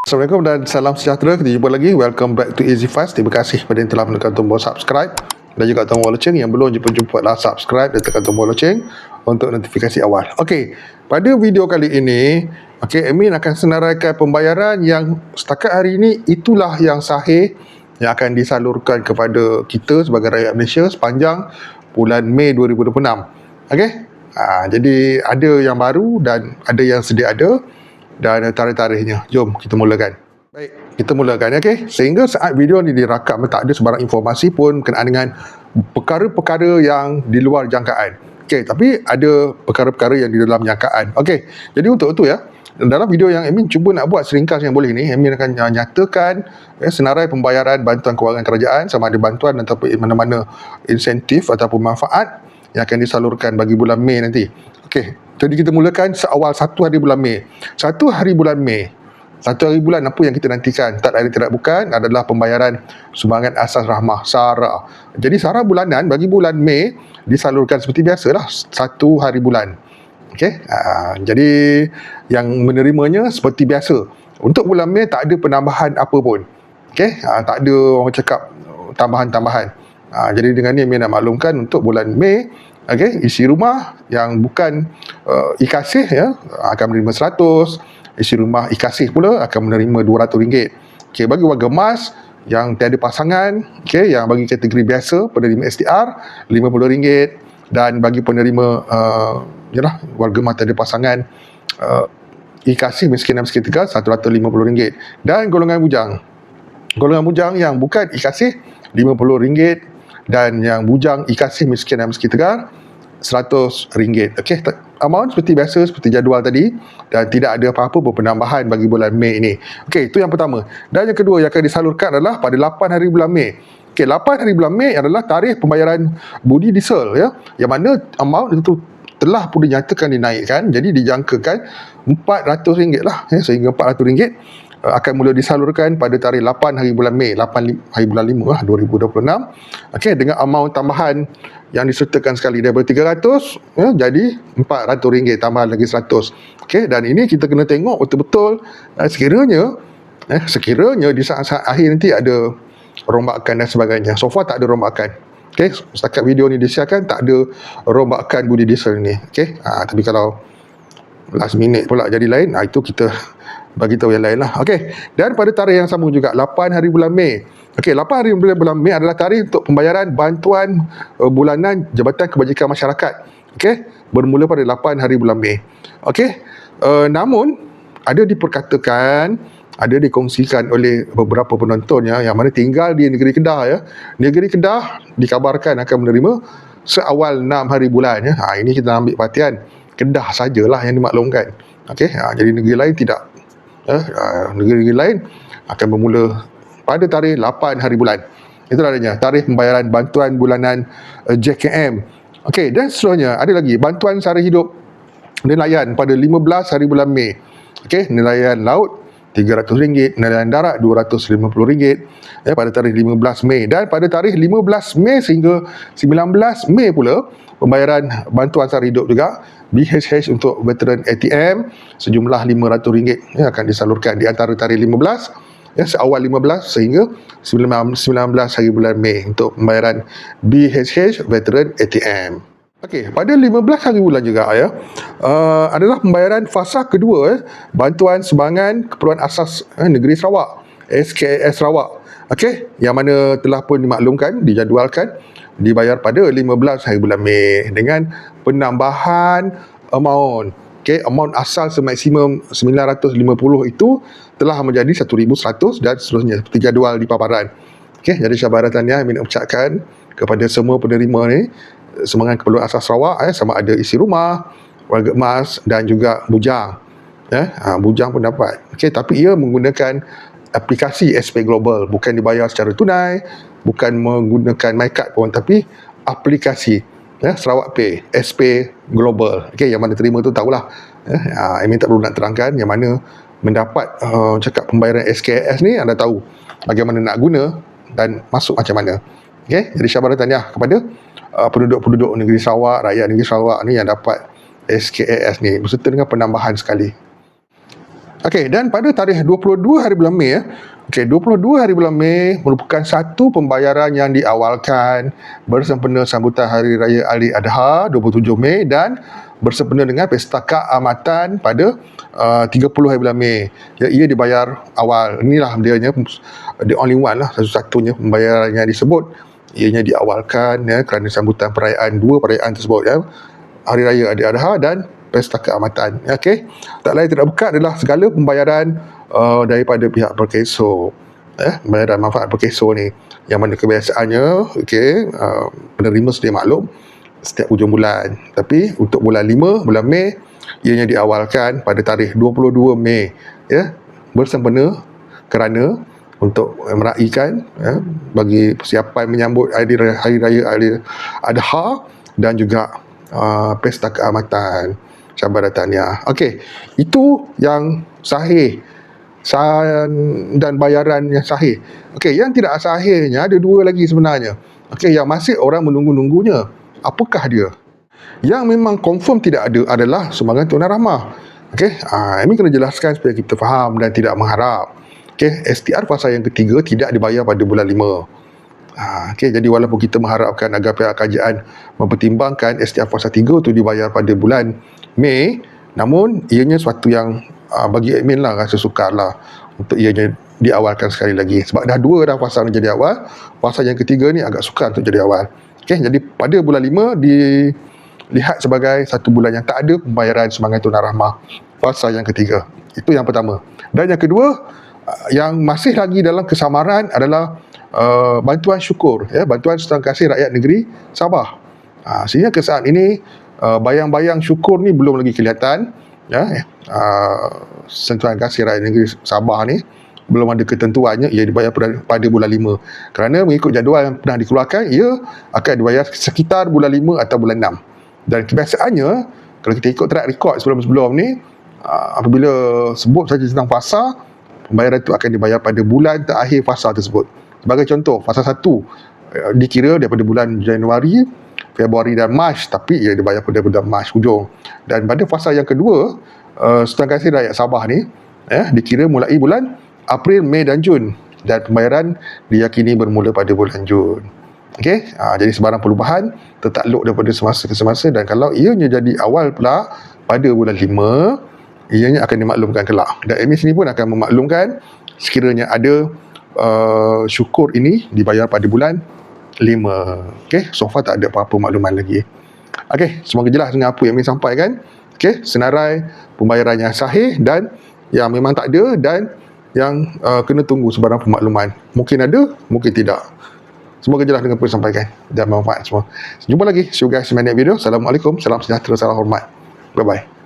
Assalamualaikum dan salam sejahtera. Kita jumpa lagi. Welcome back to Easy Fast. Terima kasih kepada yang telah menekan tombol subscribe dan juga tombol loceng. Yang belum jumpa lah subscribe dan tekan tombol loceng untuk notifikasi awal. Okey, pada video kali ini, admin akan senaraikan pembayaran yang setakat hari ini itulah yang sahih yang akan disalurkan kepada kita sebagai rakyat Malaysia sepanjang bulan Mei 2026. Okey, jadi ada yang baru dan ada yang sedia ada. Dan tarikh-tarikhnya. Jom kita mulakan. Baik, kita mulakan, okey. Sehingga saat video ni dirakam, tak ada sebarang informasi pun berkenaan dengan perkara-perkara yang di luar jangkaan. Okey, tapi ada perkara-perkara yang di dalam jangkaan. Okey, jadi untuk itu ya, dalam video yang admin cuba nak buat seringkas yang boleh ni, admin akan nyatakan senarai pembayaran bantuan kewangan kerajaan, sama ada bantuan ataupun mana-mana insentif ataupun manfaat yang akan disalurkan bagi bulan Mei nanti. Okey, jadi kita mulakan seawal 1 hari bulan Mei. 1 hari bulan Mei. 1 hari bulan apa yang kita nantikan? Tak lain tidak bukan adalah pembayaran sumbangan asas rahmah SARA. Jadi SARA bulanan bagi bulan Mei disalurkan seperti biasalah 1 hari bulan. Okey, jadi yang menerimanya seperti biasa. Untuk bulan Mei tak ada penambahan apa pun. Okey, tak ada orang cakap tambahan-tambahan. Jadi dengan ni saya nak maklumkan untuk bulan Mei, isi rumah yang bukan ikasih ya akan menerima 100, isi rumah ikasih pula akan menerima RM200. Okey, bagi warga emas yang tiada pasangan, yang bagi kategori biasa penerima SDR RM50, dan bagi penerima warga emas tiada pasangan ikasih miskin dan miskin tegar RM150, dan golongan bujang yang bukan ikasih RM50, dan yang bujang ikasih miskin dan miskin tegar RM100. Okey, amount seperti biasa, seperti jadual tadi, dan tidak ada apa-apa pun penambahan bagi bulan Mei ini. Okey, itu yang pertama. Dan yang kedua yang akan disalurkan adalah pada 8 hari bulan Mei. Okey, 8 hari bulan Mei adalah tarikh pembayaran budi diesel ya, yang mana amount itu telah pun dinyatakan dinaikkan, jadi dijangkakan RM400 lah ya, sehingga RM400 akan mula disalurkan pada tarikh 8 hari bulan Mei, 8 hari bulan 5 lah 2026. Okey, dengan amount tambahan yang disertakan sekali daripada RM300 ya, jadi RM400 tambah lagi RM100. Okey, dan ini kita kena tengok betul-betul sekiranya di saat-saat akhir nanti ada rombakan dan sebagainya. So far tak ada rombakan. Okey, setakat video ni disiarkan tak ada rombakan budi diesel ni. Okey, tapi kalau last minute pula jadi lain, itu kita bagi tahu yang lain lah. Okey, dan pada tarikh yang sama juga 8 hari bulan Mei. Okey, 8 hari bulan Mei adalah tarikh untuk pembayaran bantuan bulanan Jabatan Kebajikan Masyarakat. Okey, bermula pada 8 hari bulan Mei. Okey, namun ada diperkatakan, ada dikongsikan oleh beberapa penontonnya yang mana tinggal di negeri Kedah ya. Negeri Kedah dikabarkan akan menerima seawal 6 hari bulan ya. Ini kita ambil perhatian. Kedah sajalah yang dimaklumkan. Okey, jadi negeri lain tidak. Negeri-negeri lain akan bermula pada tarikh 8 hari bulan. Itu adanya tarikh pembayaran bantuan bulanan JKM. Okey, dan seterusnya ada lagi bantuan sara hidup nelayan pada 15 hari bulan Mei. Okey, nelayan laut RM300, nelayan darat RM250 pada tarikh 15 Mei, dan pada tarikh 15 Mei sehingga 19 Mei pula pembayaran bantuan sara hidup juga BHH untuk veteran ATM sejumlah RM500 akan disalurkan di antara tarikh 15 seawal 15 sehingga 19 hari bulan Mei untuk pembayaran BHH veteran ATM. Okey, pada 15 hari bulan juga adalah pembayaran fasa kedua bantuan sumbangan keperluan asas negeri Sarawak, SKAS Sarawak. Okey, yang mana telah pun dimaklumkan, dijadualkan dibayar pada 15 hari bulan Mei dengan penambahan amount. Okey, amount asal semaksimum 950 itu telah menjadi 1,100 dan seterusnya seperti jadual di paparan. Okey, jadi syabarannya saya nak ucapkan kepada semua penerima ni sumbangan keperluan asas Sarawak sama ada isi rumah, warga emas dan juga bujang. Bujang pun dapat. Okey, tapi ia menggunakan aplikasi SP Global, bukan dibayar secara tunai, bukan menggunakan MyCard pun, tapi aplikasi Sarawak Pay, SP Global. Okey, yang mana terima tu tahulah. Ini tak perlu nak terangkan yang mana mendapat cakap pembayaran SKAS ni, anda tahu bagaimana nak guna dan masuk macam mana. Okey, jadi syabaran tahniah kepada penduduk-penduduk negeri Sarawak, rakyat negeri Sarawak ni yang dapat SKAS ni berserta dengan penambahan sekali. Okey, dan pada tarikh 22 hari bulan Mei, okey, 22 hari bulan Mei merupakan satu pembayaran yang diawalkan bersempena sambutan Hari Raya Aidil Adha 27 Mei dan bersempena dengan Pesta Keamatan pada 30 hari bulan Mei. Ya, ia dibayar awal. Inilah dianya the only one lah, satu-satunya pembayaran yang disebut. Ianya diawalkan ya kerana sambutan dua perayaan tersebut ya. Hari Raya Aidil Adha dan Pesta Keamatan. Okey. Tak lain tidak bukan adalah segala pembayaran daripada pihak perkeso. Pembayaran manfaat perkeso ni yang mana kebiasaannya penerima sedia maklum setiap hujung bulan. Tapi untuk bulan 5, bulan Mei, ianya diawalkan pada tarikh 22 Mei ya, bersempena kerana untuk meraihkan bagi persiapan menyambut Hari Raya Aidil Adha dan juga Pesta Keamatan. Syabar dan tahniah. Okey, itu yang sahih dan bayaran yang sahih. Okey, yang tidak sahihnya ada dua lagi sebenarnya. Okey, yang masih orang menunggu-nunggunya. Apakah dia? Yang memang confirm tidak ada adalah sumbangan tunai rahmah. Okey, ini kena jelaskan supaya kita faham dan tidak mengharap. Okey, STR fasa yang ketiga tidak dibayar pada bulan 5. Okey, jadi walaupun kita mengharapkan agar pihak kerajaan mempertimbangkan STR fasa 3 itu dibayar pada bulan Mei, namun ianya suatu yang bagi admin lah rasa sukar lah untuk ianya diawalkan sekali lagi. Sebab dah dua dah fasa ni jadi awal, fasa yang ketiga ni agak sukar untuk jadi awal. Okey, jadi pada bulan 5 dilihat sebagai satu bulan yang tak ada pembayaran sumbangan tunai rahmah fasa yang ketiga. Itu yang pertama. Dan yang kedua, yang masih lagi dalam kesamaran adalah bantuan syukur, bantuan setengah kasih rakyat negeri Sabah. Sehingga ke saat ini bayang-bayang syukur ni belum lagi kelihatan sentuhan kasih rakyat negeri Sabah ni belum ada ketentuannya ia dibayar pada bulan 5 kerana mengikut jadual yang pernah dikeluarkan ia akan dibayar sekitar bulan 5 atau bulan 6 dan kebiasaannya kalau kita ikut track record sebelum-sebelum ni apabila sebut saja tentang fasa, pembayaran itu akan dibayar pada bulan terakhir fasa tersebut. Sebagai contoh, fasa 1 dikira daripada bulan Januari, Februari dan Mac, tapi ia dibayar pada bulan Mac hujung. Dan pada fasa yang kedua, setengah kasih rakyat Sabah ni dikira mulai bulan April, Mei dan Jun, dan pembayaran diyakini bermula pada bulan Jun. Okey, jadi sebarang perubahan tertakluk daripada semasa ke semasa, dan kalau ianya jadi awal pula pada bulan 5, ianya akan dimaklumkan kelak. Dan admin sini pun akan memaklumkan sekiranya ada syukur ini dibayar pada bulan 5. Okey, so far tak ada apa-apa makluman lagi. Okey, semoga jelas dengan apa yang saya sampaikan. Okey, senarai pembayaran yang sahih dan yang memang tak ada dan yang kena tunggu sebarang pemakluman. Mungkin ada, mungkin tidak. Semoga jelas dengan apa yang saya sampaikan dan bermanfaat semua. Jumpa lagi. See you guys in my next video. Assalamualaikum, salam sejahtera, salam hormat. Bye-bye.